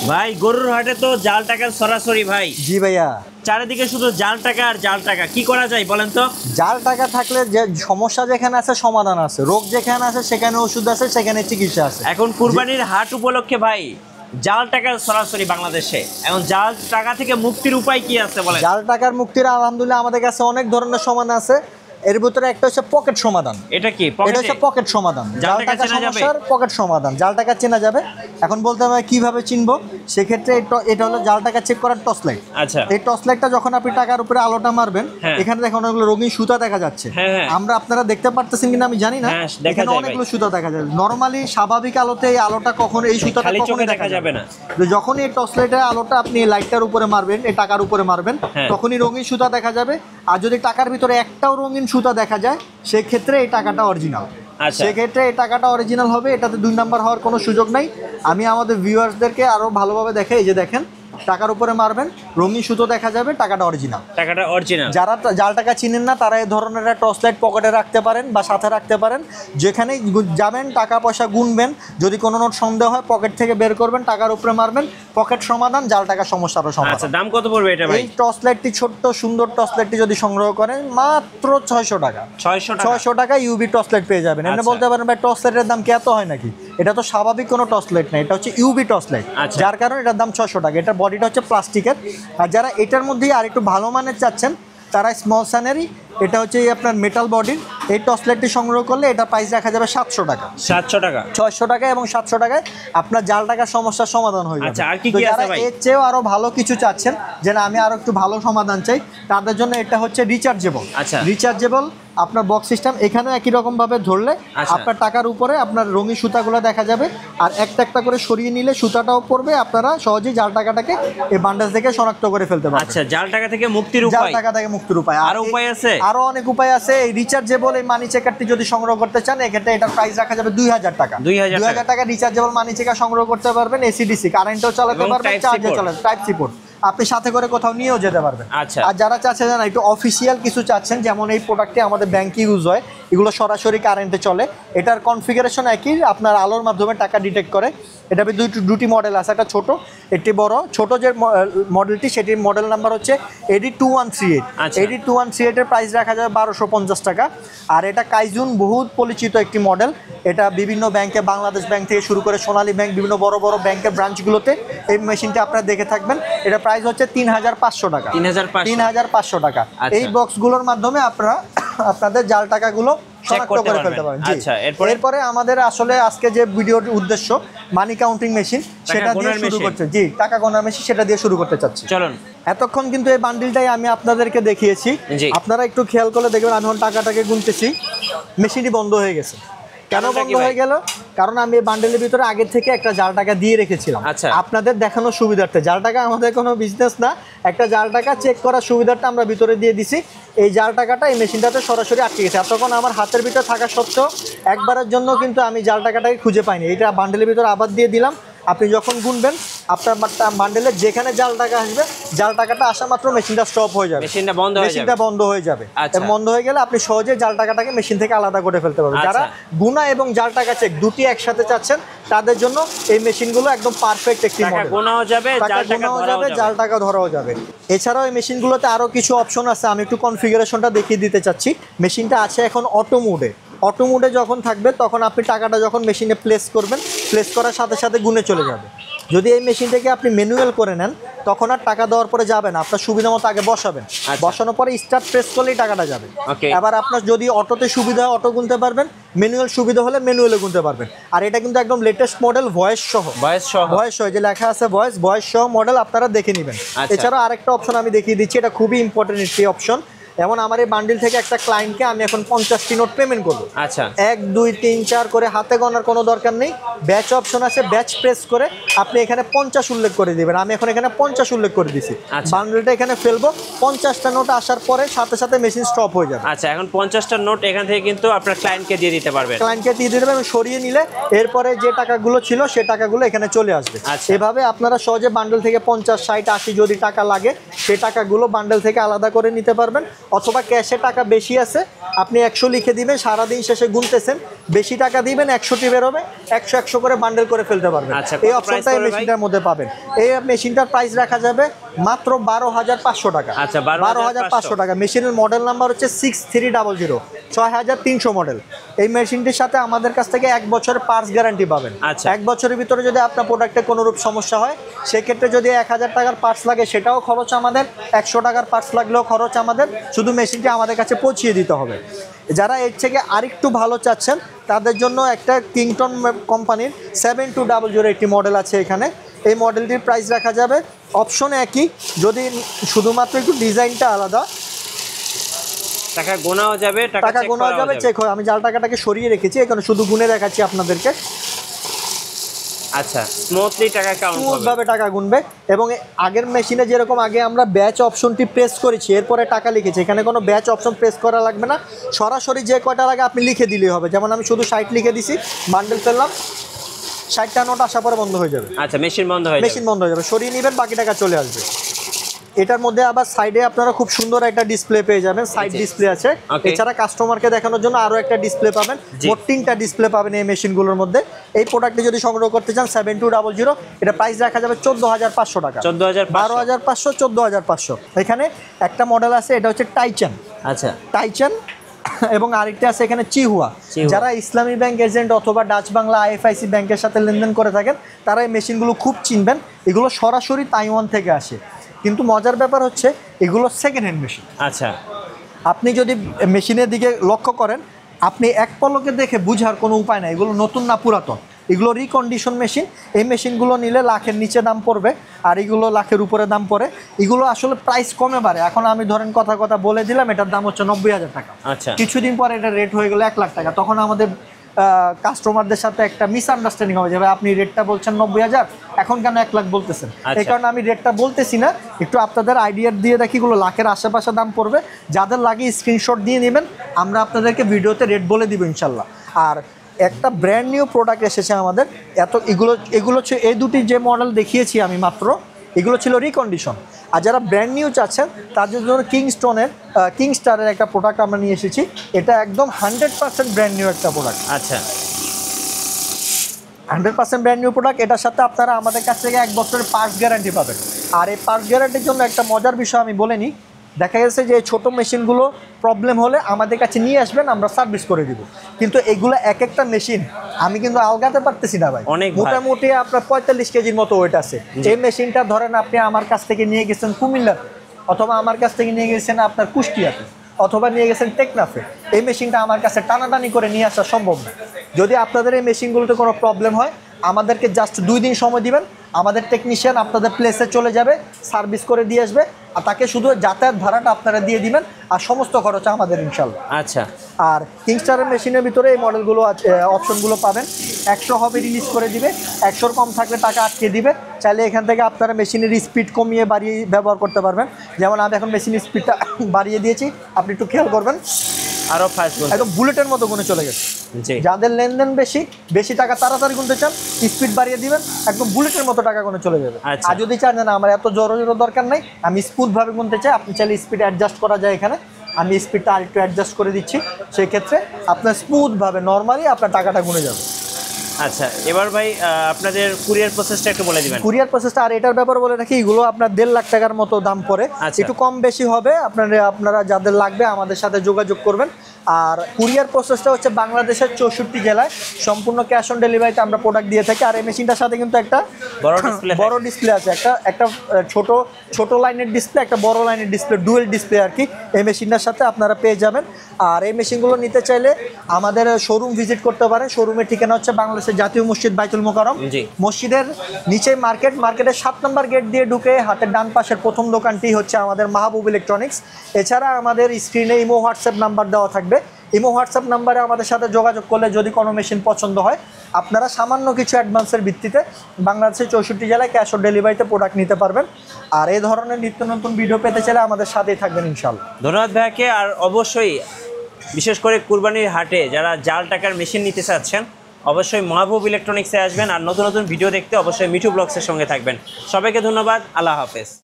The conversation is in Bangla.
ভাই গরুর হাটে তো জাল টাকার সরাসরি ভাই। জি ভাইয়া, চারিদিকে শুধু জাল টাকা আর জাল টাকা, কি করা যায় বলেন তো? জাল টাকা থাকলে যে সমস্যা যেখানে আছে সমাধান আছে, রোগ যেখানে আছে সেখানে ওষুধ আছে, সেখানে চিকিৎসা আছে। এখন কুরবানির হাট উপলক্ষে ভাই জাল টাকা সরাসরি বাংলাদেশে, এখন জাল টাকা থেকে মুক্তির উপায় কি আছে বলেন? জাল টাকার মুক্তির আলহামদুলিল্লাহ আমাদের কাছে অনেক ধরনের সমাধান আছে। এর ভিতরে একটা হচ্ছে পকেট সমাধান। এটা কি এটা হচ্ছে পকেট সমাধান, জাল টাকা সমস্যার পকেট সমাধান। জাল টাকা চেনা যাবে। এখন বলতে হবে কিভাবে চিনবো, সেক্ষেত্রে এটা হলো জাল টাকা চেক করার টর্চ লাইট। আচ্ছা, এই টর্চ লাইটটা যখন আপনি টাকার উপরে আলোটা মারবেন, এখানে দেখুন অনেকগুলো রঙিন সুতা দেখা যাচ্ছে। আমরা আপনারা দেখতে পারতেছেন কিনা আমি জানি না, এখানে অনেকগুলো সুতা দেখা যায়। নরমালি স্বাভাবিক আলোতে এই আলোটা কখনো, এই সুতাটা কখনো দেখা যাবে না। যখন এই টর্চ লাইটের আলোটা আপনি লাইটটার উপরে মারবেন, এই টাকার উপরে মারবেন, তখনই রঙিন সুতা দেখা যাবে। আর যদি টাকার ভিতরে একটাও রঙিন সুতা দেখা যায়, সেক্ষেত্রে এই টাকাটা অরিজিনাল। সেক্ষেত্রে এই টাকাটা অরিজিনাল হবে, এটাতে 2 নাম্বার হওয়ার কোনো সুযোগ নাই। আমি আমাদের ভিউয়ার্সদেরকে আরো ভালোভাবে দেখাই। এই যে দেখেন, টাকার উপরে মারবেন, রঙিন সুতো দেখা যাবে, টাকাটা অরিজিনাল। টাকাটা অরিজিনাল। যারা জাল টাকা চিনেন না তারা এই ধরনের টর্চ লাইট পকেটে রাখতে পারেন বা সাথে রাখতে পারেন। যেখানেই যাবেন টাকা পয়সা গুনবেন, যদি কোনো নোট সন্দেহ হয় পকেট থেকে বের করবেন, টাকার উপরে মারবেন, পকেট সমাধান, জাল টাকা সমস্যারও সমাধান। আচ্ছা, দাম কত পড়বে এটা ভাই? এই টর্চ লাইটটি, ছোট্ট সুন্দর টর্চ লাইটটি যদি সংগ্রহ করেন মাত্র 600 টাকা। 600 টাকা ইউবি টর্চ লাইট পেয়ে যাবেন। এমনি বলতে পারেন ভাই টর্চ লাইটের দাম কি এত হয় নাকি? এটা তো স্বাভাবিক কোনো টর্চ লাইট না, এটা হচ্ছে ইউবি টর্চ লাইট, যার কারণে এটার দাম 600 টাকা। এটার বডিটা হচ্ছে প্লাস্টিকের। আর যারা এটার মধ্যেই আর একটু ভালো মানের চাচ্ছেন, তারা স্মল সানেরই, এটা হচ্ছে আপনার মেটাল বডির এই টর্চ লাইটটি সংগ্রহ করলে এটা প্রাইস রাখা যাবে 700 টাকা। 700 টাকা, 600 টাকা এবং 700 টাকায় আপনার জাল টাকার সমস্যার সমাধান হয়ে যাবে। আচ্ছা, আর কি কি আছে ভাই? এর চেয়েও আরো ভালো কিছু চাচ্ছেন, যে না আমি আরো একটু ভালো সমাধান চাই, তাদের জন্য এটা হচ্ছে রিচার্জেবল। আচ্ছা, রিচার্জেবল আপনার বক্স সিস্টেম। এখানে একই রকম ভাবে ধরলে আপনার টাকার উপরে আপনার রঙিন সুতাগুলো দেখা যাবে, আর একটা একটা করে সরিয়ে নিলে সুতাটাও পড়বে। আপনারা সহজেই জাল টাকাটাকে এই বান্ডেল থেকে শনাক্ত করে ফেলতে পারবেন। আচ্ছা, জাল টাকা থেকে মুক্তির উপায়, জাল টাকা থেকে মুক্তির উপায় আর উপায় আছে, আরো অনেক উপায় আছে। এই রিচার্জেবল এই মানি চেকারটি যদি সংগ্রহ করতে চান, এক্ষেত্রে এটার প্রাইস রাখা যাবে 2000 টাকা। 2000 টাকা রিচার্জেবল মানি চেকার সংগ্রহ করতে পারবেন। এসিডিসি কারেন্টও চালাতে পারবেন, চার্জও চালাতে, টাইপ সি পোর্ট আপনি সাথে করে কোথাও নিয়েও যেতে পারবেন। আচ্ছা, আর যারা চাচ্ছেন না একটু অফিসিয়াল কিছু চাচ্ছেন, যেমন এই প্রোডাক্টে আমাদের ব্যাংকে ইউজ হয়, এগুলো সরাসরি কারেন্টে চলে, এটার কনফিগারেশন একই, আপনার আলোর মাধ্যমে টাকা ডিটেক্ট করে। এটা দুটি মডেল আছে, একটা ছোট একটি বড়। ছোট যে মডেলটি, সেটির মডেল নাম্বার হচ্ছে AD2138। AD2138 এর প্রাইস রাখা যাবে 1250 টাকা। আর এটা কাইজুন বহুত পরিচিত একটি মডেল। এটা বিভিন্ন ব্যাংকে, বাংলাদেশ ব্যাংক থেকে শুরু করে সোনালী ব্যাংক, বিভিন্ন বড় বড় ব্যাংকের ব্রাঞ্চগুলোতে এই মেশিনটা আপনারা দেখে থাকবেন। এটা প্রাইস হচ্ছে 3500 টাকা। 3500 টাকা। এই বক্সগুলোর মাধ্যমে আপনারা আপনাদের জাল টাকাগুলো শনাক্ত করে ফেলতে পারেন। আচ্ছা, এরপরে আমাদের আসলে আজকে যে ভিডিওর উদ্দেশ্য মানি কাউন্টিং মেশিন, সেটা দিয়ে শুরু করতে, জি টাকা গোনার মেশিন, সেটা দিয়ে শুরু করতে চাচ্ছি। চলুন। এতক্ষণ কিন্তু এই বান্ডিলটাই আমি আপনাদেরকে দেখিয়েছি। আপনারা একটু খেয়াল করলে দেখবেন আমি যখন টাকাটাকে গুনতেছি, মেশিনটি বন্ধ হয়ে গেছে। কেন বন্ধ হয়ে গেল? কারণ আমি এই বান্ডেলের ভিতরে আগে থেকে একটা জাল টাকা দিয়ে রেখেছিলাম আপনাদের দেখানোর সুবিধার্থে। জাল টাকা আমাদের কোনো বিজনেস না, একটা জাল টাকা চেক করার সুবিধাটা আমরা ভিতরে দিয়ে দিছি। এই জাল টাকাটা এই মেশিনটাতে সরাসরি আটকে গেছে। তখন আমার হাতের ভিতরে থাকা সত্ত্বেও একবারের জন্য কিন্তু আমি জাল টাকাটাকে খুঁজে পাইনি। এটা বান্ডেলের ভিতরে আবার দিয়ে দিলাম। আপনি যখন গুনবেন, আপনার বান্ডেলের যেখানে জাল টাকা আসবে, জাল টাকাটা আসা মাত্র মেশিনটা স্টপ হয়ে যাবে, মেশিনটা বন্ধ হয়ে যাবে। বন্ধ হয়ে গেলে আপনি সহজে জাল টাকাটাকে মেশিন থেকে আলাদা করে ফেলতে পারবেন। যারা গুনা এবং জাল টাকা চেক দুটি একসাথে চাচ্ছেন, তাদের জন্য এই মেশিনগুলো একদম পারফেক্ট একটি মডেল। গোনাও যাবে, জাল টাকা ধরাও যাবে। এছাড়াও এই মেশিনগুলোতে আরো কিছু অপশন আছে, আমি একটু কনফিগারেশনটা দেখিয়ে দিতে চাচ্ছি। মেশিনটা আছে এখন অটো মোডে। অটো মোডে যখন থাকবে, তখন আপনি টাকাটা যখন মেশিনে প্লেস করবেন, প্লেস করার সাথে সাথে গুনে চলে যাবে। যদি এই মেশিনটাকে আপনি ম্যানুয়াল করে নেন, তখন আর টাকা দেওয়ার পরে যাবে না, আপনার সুবিধা মতো আগে বসাবেন, বসানোর পরে স্টার্ট প্রেস করলেই টাকাটা যাবে। এবার আপনার যদি অটোতে সুবিধা হয় অটো গুনতে পারবেন, ম্যানুয়াল সুবিধা হলে ম্যানুয়ালে গুনতে পারবেন। আর এটা কিন্তু একদম লেটেস্ট মডেল, ভয়েস সহ যে লেখা আছে ভয়েস সহ মডেল, আপনারা দেখে নেবেন। এছাড়াও আরেকটা অপশন আমি দেখিয়ে দিচ্ছি, এটা খুবই ইম্পর্টেন্ট একটি অপশন। যেমন আমার এই বান্ডিল থেকে একটা ক্লায়েন্টকে আমি এখন 50টি নোট পেমেন্ট করবো। 1 2 3 4 করে হাতে গণার কোনো দরকার নেই। ব্যাচ অপশন আছে, ব্যাচ প্রেস করে আপনি এখানে 50 উল্লেখ করে দিবেন। আমি এখন এখানে 50 উল্লেখ করে দিছি। বান্ডিলটা এখানে ফেলবো, 50টা নোট আসার পরে সাথে সাথে মেশিন স্টপ হয়ে যাবে। আচ্ছা, এখন 50টা নোট এখান থেকে কিন্তু আপনার ক্লায়েন্টকে দিয়ে দিতে পারবেন। আমি সরিয়ে নিলে এরপরে যে টাকাগুলো ছিল সে টাকাগুলো এখানে চলে আসবে। এভাবে আপনারা সহজে বান্ডেল থেকে 50 60 80 যদি টাকা লাগে, সেই টাকাগুলো বান্ডেল থেকে আলাদা করে নিতে পারবেন। অথবা ক্যাশে টাকা বেশি আছে, আপনি 100 লিখে দিবেন, সারাদিন শেষে গুনতেছেন, বেশি টাকা দিবেন, 100টি বেরোবে, 100 করে বান্ডেল করে ফেলতে পারবেন। আচ্ছা, এই কত অপশনটা price এই পড়বে মেশিনটার মধ্যে পাবেন। এই মেশিনটার প্রাইস রাখা যাবে মাত্র 12,500 টাকা। আচ্ছা, 12,500 টাকা। মেশিনের মডেল নাম্বার হচ্ছে 6300, 6300 মডেল। এই মেশিনটির সাথে আমাদের কাছ থেকে 1 বছরের পার্টস গ্যারান্টি পাবেন। আচ্ছা। 1 বছরের ভিতরে যদি আপনার প্রোডাক্টে কোনোরূপ সমস্যা হয়, সেক্ষেত্রে যদি 1000 টাকার পার্টস লাগে সেটাও খরচ আমাদের, 100 টাকার পার্টস লাগলেও খরচ আমাদের, শুধু মেশিনটি আমাদের কাছে পৌঁছিয়ে দিতে হবে। যারা এর থেকে আরেকটু ভালো চাচ্ছেন তাদের জন্য একটা কিংটন কোম্পানির 7200 একটি মডেল আছে এখানে। এই মডেলটির প্রাইস রাখা যাবে অপশন একই, যদি শুধুমাত্র একটু ডিজাইনটা আলাদা। টাকা গোনাও যাবে, টাকা গোনাও যাবে, চেক হয়। আমি জাল টাকাটাকে সরিয়ে রেখেছি, এখানে শুধু গুনে দেখাচ্ছি আপনাদেরকে। আচ্ছা, স্মুথলি টাকা কাউন্ট হবে, স্মুথভাবে টাকা গুনবে। এবং আগের মেশিনে যেরকম আগে আমরা ব্যাচ অপশনটি প্রেস করেছি, এরপরে টাকা লিখেছি, এখানে কোনো ব্যাচ অপশন প্রেস করা লাগবে না, সরাসরি যে কয়টা লাগে আপনি লিখে দিলেই হবে। যেমন আমি শুধু 60 লিখে দিছি, বান্ডেল ফেললাম, 60টা নোট আসার পরে বন্ধ হয়ে যাবে। আচ্ছা, মেশিন বন্ধ হয়ে যাবে, মেশিন বন্ধ হয়ে যাবে, সরিয়ে নেবেন, বাকি টাকা চলে আসবে। এটার মধ্যে আবার সাইডে আপনারা খুব সুন্দর একটা ডিসপ্লে পেয়ে যাবেন, সাইড ডিসপ্লে আছে। এছাড়া কাস্টমারকে দেখানোর জন্য আরো একটা ডিসপ্লে পাবেন, মোট 3টা ডিসপ্লে পাবেন এই মেশিনগুলোর মধ্যে। এই প্রোডাক্টটি যদি সংগ্রহ করতে চান 7200, এটা প্রাইস রাখা যাবে 14,500 টাকা। 12,500, 14,500। এখানে একটা মডেল আছে, এটা হচ্ছে টাইচান। আচ্ছা, টাইচান। এবং আরেকটা আছে এখানে চিহুয়া। যারা ইসলামী ব্যাংক এজেন্ট অথবা ডাচ বাংলা IFIC ব্যাংকের সাথে লেনদেন করে থাকেন, তারা এই মেশিনগুলো খুব চিনবেন। এগুলো সরাসরি তাইওয়ান থেকে আসে, কিন্তু মজার ব্যাপার হচ্ছে এগুলো সেকেন্ড হ্যান্ড মেশিন। আচ্ছা, আপনি যদি মেশিনের দিকে লক্ষ্য করেন, আপনি এক পলকে দেখে বুঝার কোনো উপায় নাই এগুলো নতুন না পুরাতন। এগুলো রিকন্ডিশন মেশিন। এই মেশিনগুলো নিলে লাখের নিচে দাম পড়বে, আর এগুলো লাখের উপরে দাম পড়ে। এগুলো আসলে প্রাইস কমে বাড়ে। এখন আমি ধরেন কথা বলে দিলাম, এটার দাম হচ্ছে 90,000 টাকা। আচ্ছা, কিছুদিন পরে এটা রেট হয়ে গেলো 1 লাখ টাকা। তখন আমাদের কাস্টমারদের সাথে একটা মিসআন্ডারস্ট্যান্ডিং হবে যে ভাই আপনি রেটটা বলছেন 90,000, এখন কেন 1 লাখ বলতেছেন। এই কারণে আমি রেটটা বলতেছি না, একটু আপনাদের আইডিয়া দিয়ে দেখি এগুলো লাখের আশেপাশে দাম পড়বে। যাদের লাগে স্ক্রিনশট দিয়ে নেবেন, আমরা আপনাদেরকে ভিডিওতে রেট বলে দিব ইনশাল্লাহ। আর একটা ব্র্যান্ড নিউ প্রোডাক্ট এসেছে আমাদের। এগুলো হচ্ছে এই দুটি যে মডেল দেখিয়েছি আমি মাত্র, এগুলো ছিল রিকন্ডিশন। আর যারা ব্র্যান্ড নিউ চাচ্ছেন তাদের জন্য কিংস্টারের একটা প্রোডাক্ট আমরা নিয়ে এসেছি। এটা একদম 100% ব্র্যান্ড নিউ একটা প্রোডাক্ট। আচ্ছা, 100% ব্র্যান্ড নিউ প্রোডাক্ট। এটার সাথে আপনারা আমাদের কাছ থেকে 1 বছরের পার্টস গ্যারান্টি পাবেন। আর এই পার্টস গ্যারান্টির জন্য একটা মজার বিষয় আমি বলে নিই। দেখা গেছে যে ছোট মেশিনগুলো প্রবলেম হলে আমাদের কাছে নিয়ে আসবেন, আমরা সার্ভিস করে দিব। কিন্তু এগুলো এক একটা মেশিন আমি কিন্তু আলগাতে পারতেছি না ভাই। মোটামুটি আপনার 45 কেজির মতো ওয়েট আছে। এই মেশিনটা ধরেন আপনি আমার কাছ থেকে নিয়ে গেছেন কুমিল্লাতে, অথবা আমার কাছ থেকে নিয়ে গেছেন আপনার কুষ্টিয়াতে, অথবা নিয়ে গেছেন টেকনাফে। এই মেশিনটা আমার কাছে টানাটানি করে নিয়ে আসা সম্ভব না। যদি আপনাদের এই মেশিনগুলোতে কোনো প্রবলেম হয়, আমাদেরকে জাস্ট 2 দিন সময় দিবেন, আমাদের টেকনিশিয়ান আপনাদের প্লেসে চলে যাবে, সার্ভিস করে দিয়ে আসবে। আর তাকে শুধু যাতায়াত ভাড়াটা আপনারা দিয়ে দিবেন, আর সমস্ত খরচ আমাদের ইনশাল্লাহ। আচ্ছা। আর কিংস্টারের মেশিনের ভিতরে এই মডেলগুলো অপশনগুলো পাবেন। 100 হবে রিলিজ করে দিবে, 100-র কম থাকলে টাকা আটকে দিবে। চাইলে এখান থেকে আপনারা মেশিনের স্পিড কমিয়ে বাড়িয়ে ব্যবহার করতে পারবেন। যেমন আমি এখন মেশিনের স্পিডটা বাড়িয়ে দিয়েছি, আপনি একটু খেয়াল করবেন, আরো ফাস্ট একদম বুলেটের মতো গুনে চলে গেছে। যাদের লেনদেন বেশি টাকা তাড়াতাড়ি গুনতে চান, স্পিড বাড়িয়ে দিবেন, একদম বুলেটের মতো টাকা গুনে চলে যাবে। আর যদি চান না আমার এত জোরে দরকার নাই, আমি স্মুথ ভাবে গুনতে চাই, আপনি চাইলে স্পিড অ্যাডজাস্ট করা যায়। এখানে আমি স্পিডটা আরেকটু অ্যাডজাস্ট করে দিচ্ছি, সেই ক্ষেত্রে আপনার স্মুথ ভাবে নর্মালি আপনার টাকাটা গুনে যাবে। আচ্ছা, এবার ভাই আপনাদের কুরিয়ার প্রসেসটা একটু বলে দিবেন। কুরিয়ার প্রসেসটা, আর এটার ব্যাপারে বলে রাখি, এগুলো আপনার 1.5 লাখ টাকার মতো দাম পড়ে, একটু কম বেশি হবে। আপনারা যাদের লাগবে আমাদের সাথে যোগাযোগ করবেন। আর কুরিয়ার প্রসেসটা হচ্ছে বাংলাদেশের 64 জেলায় সম্পূর্ণ ক্যাশ অন ডেলিভারিতে আমরা প্রোডাক্ট দিয়ে থাকি। আর এই মেশিনটার সাথে কিন্তু একটা বড় ডিসপ্লে আছে, একটা ছোট লাইনের ডিসপ্লে, একটা বড় লাইনের ডিসপ্লে, ডুয়েল ডিসপ্লে আর কি এই মেশিনটার সাথে আপনারা পেয়ে যাবেন। আর এই মেশিনগুলো নিতে চাইলে আমাদের শোরুম ভিজিট করতে পারেন। শোরুমের ঠিকানা হচ্ছে বাংলাদেশের জাতীয় মসজিদ বাইতুল মোকাররম। মসজিদের নিচে মার্কেটের 7 নম্বর গেট দিয়ে ঢুকে হাতের ডান পাশের প্রথম দোকানটি হচ্ছে আমাদের মাহবুব ইলেকট্রনিক্স। এছাড়া আমাদের স্ক্রিনে ইমো হোয়াটসঅ্যাপ নাম্বার দেওয়া থাকবে। ইমো হোয়াটসঅ্যাপ নাম্বারে আমাদের সাথে যোগাযোগ করলে যদি কোনো মেশিন পছন্দ হয়, আপনারা সামান্য কিছু অ্যাডভান্সের ভিত্তিতে বাংলাদেশের 64 জেলায় ক্যাশ অন ডেলিভারিতে প্রোডাক্ট নিতে পারবেন। আর এই ধরনের নিত্য নতুন ভিডিও পেতে চাইলে আমাদের সাথেই থাকবেন ইনশাআল্লাহ। ধন্যবাদ ভাইকে। আর অবশ্যই বিশেষ করে কুরবানির হাটে যারা জাল টাকার মেশিন নিতে চাচ্ছেন, অবশ্যই মাহবুব ইলেকট্রনিক্সে আসবেন। আর নতুন নতুন ভিডিও দেখতে অবশ্যই মিঠু ব্লগসের সঙ্গে থাকবেন। সবাইকে ধন্যবাদ। আল্লাহ হাফেজ।